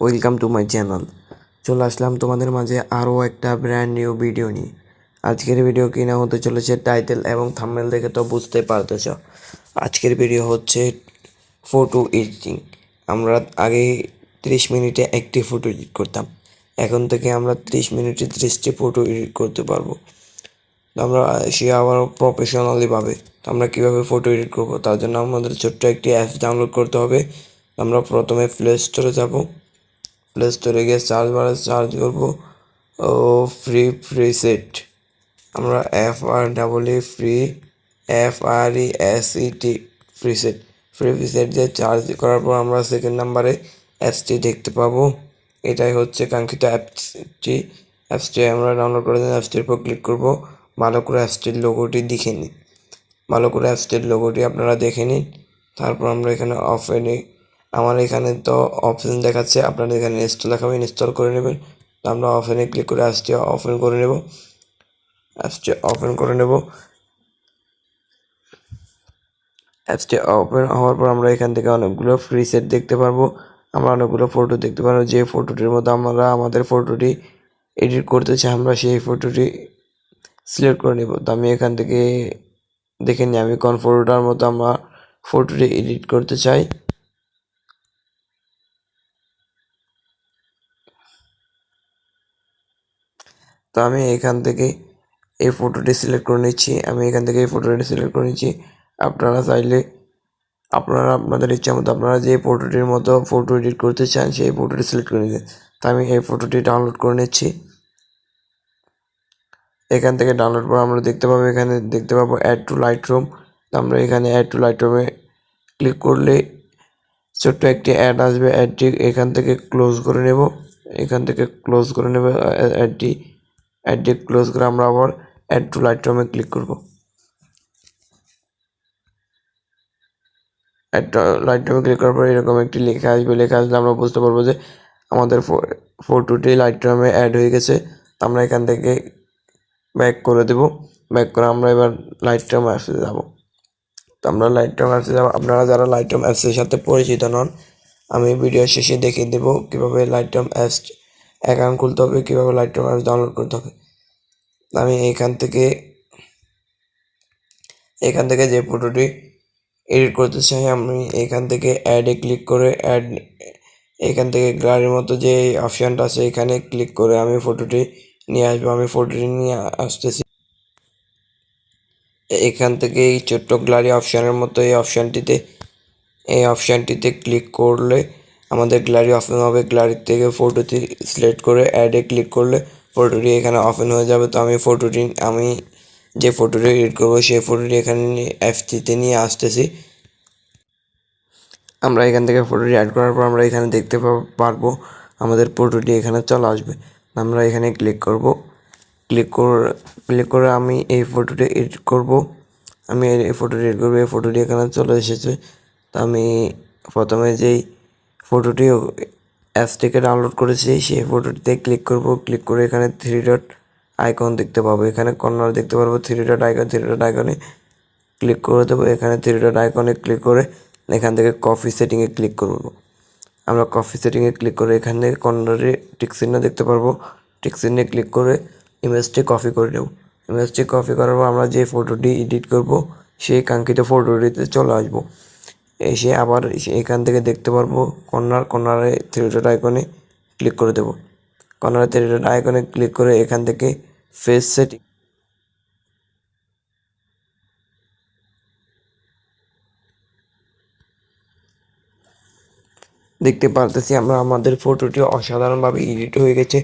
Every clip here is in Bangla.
Welcome to my channel. চলে আসলাম তোমাদের মাঝে আরও একটা ব্র্যান্ড নিউ ভিডিও নিয়ে। আজকের ভিডিও কি না হতে চলেছে টাইটেল এবং থাম্বনেল দেখে তো বুঝতে পারতেছ। আজকের ভিডিও হচ্ছে ফটো এডিটিং। আমরা আগে 30 মিনিটে একটি ফটো এডিট করতাম, এখন থেকে আমরা 30 মিনিটে 30টি ফটো এডিট করতে পারবো। আমরা সে আবার প্রফেশনালিভাবে আমরা কীভাবে ফটো এডিট করবো, তার জন্য আমাদের ছোট্ট একটি অ্যাপ ডাউনলোড করতে হবে। আমরা প্রথমে প্লে স্টোরে যাব। প্লে স্টোরে গিয়ে সার্চ বারে সার্চ করবো প্রিসেট। আমরা FREE প্রিসেট দিয়ে চার্জ করার পর আমরা সেকেন্ড নাম্বারে অ্যাপসটি দেখতে পাবো। এটাই হচ্ছে কাঙ্ক্ষিত অ্যাপসটি আমরা ডাউনলোড করে দিন। অ্যাপসটির উপর ক্লিক করবো। ভালো করে অ্যাপসটির লোগোটি দেখে নিন। আপনারা দেখে নিন। তারপর আমরা এখানে আমার এখানে তো অপশন দেখাচ্ছে, আপনাদের এখানে ইনস্টল দেখাবে, ইনস্টল করে নেবেন। আমরা অপশনে ক্লিক করে অ্যাপসটি ওপেন করে নেব। অ্যাপসটি ওপেন হওয়ার পর আমরা এখান থেকে অনেকগুলো প্রিসেট দেখতে পারবো। আমরা অনেকগুলো ফটো দেখতে পারবো। যে ফটোটির মধ্যে আমরা আমাদের ফটোটি এডিট করতে চাই, আমরা সেই ফটোটি সিলেক্ট করে নেব। তো আমি এখান থেকে দেখে নিই আমি কোন ফটোটার মতো আমরা ফটোটি এডিট করতে চাই। তো আমি এখান থেকে এই ফটোটি সিলেক্ট করে নিচ্ছি। আপনারা চাইলে আপনাদের ইচ্ছা মতো আপনারা যে ফটোটির মতো ফটো এডিট করতে চান সেই ফটোটি সিলেক্ট করে নিন। তো আমি এই ফটোটি ডাউনলোড করে নিচ্ছি। এখান থেকে ডাউনলোড করে আমরা এখানে দেখতে পাবো অ্যাড টু লাইটরুম। তো আমরা এখানে অ্যাড টু লাইটরুমে ক্লিক করলে ছোট্ট একটি অ্যাড আসবে। অ্যাডটি এখান থেকে ক্লোজ করে নেব। অ্যাডটি ক্লোজ করে আমরা আবার অ্যাড টু লাইটরুমে ক্লিক করব। লাইটরুমে ক্লিক করার পর এরকম একটি লেখা আসলে আমরা বুঝতে পারবো যে আমাদের ফটোটি লাইটরুমে অ্যাড হয়ে গেছে। তো আমরা এখান থেকে ব্যাক করে আমরা এবার লাইটরুম অ্যাপসে যাব। আপনারা যারা লাইটরুম অ্যাপসের সাথে পরিচিত নন, আমি ভিডিও শেষে দেখিয়ে দেব কীভাবে লাইটরুম অ্যাপস অ্যাকাউন্ট খুলতে হবে, কীভাবে লাইটরুম অ্যাপস ডাউনলোড করতে হবে। আমি এখান থেকে যে ফটোটি এডিট করতে চাই, আমি এখান থেকে অ্যাডে ক্লিক করে এখান থেকে গ্যালারির মতো যে অপশানটা আছে এখানে ক্লিক করে আমি ফটোটি নিয়ে আসতেছি। এখান থেকে এই ছোট্ট গ্যালারি অপশানের মতো এই অপশানটিতে ক্লিক করলে আমাদের গ্যালারি ওপেন হবে। গ্যালারি থেকে ফটোটি সিলেক্ট করে অ্যাডে ক্লিক করলে ফটোটি এখানে ওপেন হয়ে যাবে। তো আমি যে ফটোটি এডিট করবো সেই ফটোটি এখানে অ্যাপসটিতে নিয়ে আসতেছি। আমরা এখান থেকে ফটোটি অ্যাড করার পর আমরা এখানে দেখতে পারবো আমাদের ফটোটি এখানে চলে আসবে। আমরা এখানে ক্লিক করে আমি এই ফটোটি এডিট করব। এই ফটোটি এখানে চলে এসেছে। তো আমি প্রথমে যেই ফটোটি অ্যাপস থেকে ডাউনলোড করেছি সেই ফটোটিতে ক্লিক করে এখানে 3 ডট আইকন দেখতে পাবো। এখানে কর্নার দেখতে পারবো 3 ডট আইকনে ক্লিক করে দেবো। এখানে 3 ডট আইকনে ক্লিক করে এখান থেকে কপি সেটিংয়ে ক্লিক করব। আমরা কপি সেটিংয়ে ক্লিক করে এখান থেকে কর্নারে টিক চিহ্ন দেখতে পারবো। টিক চিহ্নে ক্লিক করে ইমেজটি কপি করে নেব। ইমেজটি কপি করার পর আমরা যে ফটোটি এডিট করব সেই কাঙ্ক্ষিত ফটোটিতে চলে আসবো। এসে আবার এখান থেকে দেখতে পারবো কর্নারে 3 ডট আইকনে ক্লিক করে দেব। কর্নারে 3 ডট আইকনে ক্লিক করে এখান থেকে ফেস সেটিং দেখতে পারতেছি আমরা আমাদের ফটোটি অসাধারণভাবে এডিট হয়ে গেছে।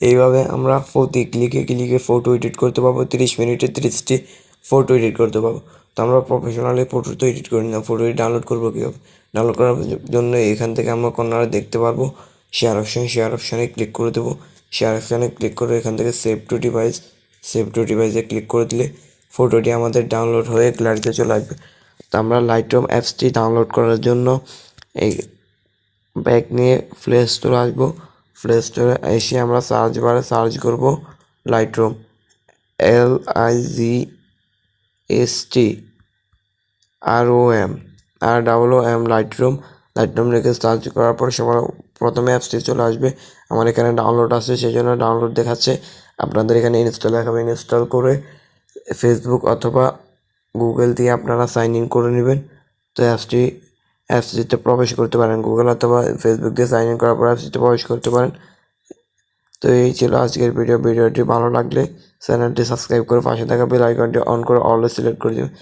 এইভাবে আমরা প্রতি ক্লিকে ফটো এডিট করতে পারবো। 30 মিনিটে 30টি ফটো এডিট করতে পারবো। তো আমরা প্রফেশনালি ফটো তো এডিট করি না, ফটোটি ডাউনলোড করবো কীভাবে? ডাউনলোড করার জন্য এখান থেকে আমরা কর্নারে দেখতে পারবো শেয়ার অপশানে ক্লিক করে দেবো। শেয়ার অপশানে ক্লিক করে এখান থেকে সেভ টু ডিভাইসে ক্লিক করে দিলে ফটোটি আমাদের ডাউনলোড হয়ে গ্যালারিতে চলে আসবে। তো আমরা লাইটরুম অ্যাপসটি ডাউনলোড করার জন্য এই ব্যাক নিয়ে প্লে স্টোরে আসবো। প্লে স্টোরে এসে আমরা সার্চ বারে সার্চ করব লাইটরুম, LIGSTROM লাইটরুম লিখে সার্চ করার পর সবার প্রথমে অ্যাপসটি চলে আসবে। আমার এখানে ডাউনলোড আছে, সেই জন্য ডাউনলোড দেখাচ্ছে। আপনাদের এখানে ইনস্টল দেখাবে, ইনস্টল করে ফেসবুক অথবা গুগল দিয়ে আপনারা সাইন ইন করে নেবেন। তো অ্যাপসটিতে প্রবেশ করতে পারেন, গুগল অথবা ফেসবুক দিয়ে সাইন ইন করার পর অ্যাপসটিতে প্রবেশ করতে পারেন। তো এই ছিল আজকের ভিডিওটি ভালো লাগলে চ্যানেলটি সাবস্ক্রাইব করে পাশে থাকা বেল আইকনটি অন করে অলওয়েজ সিলেক্ট করে দেবেন।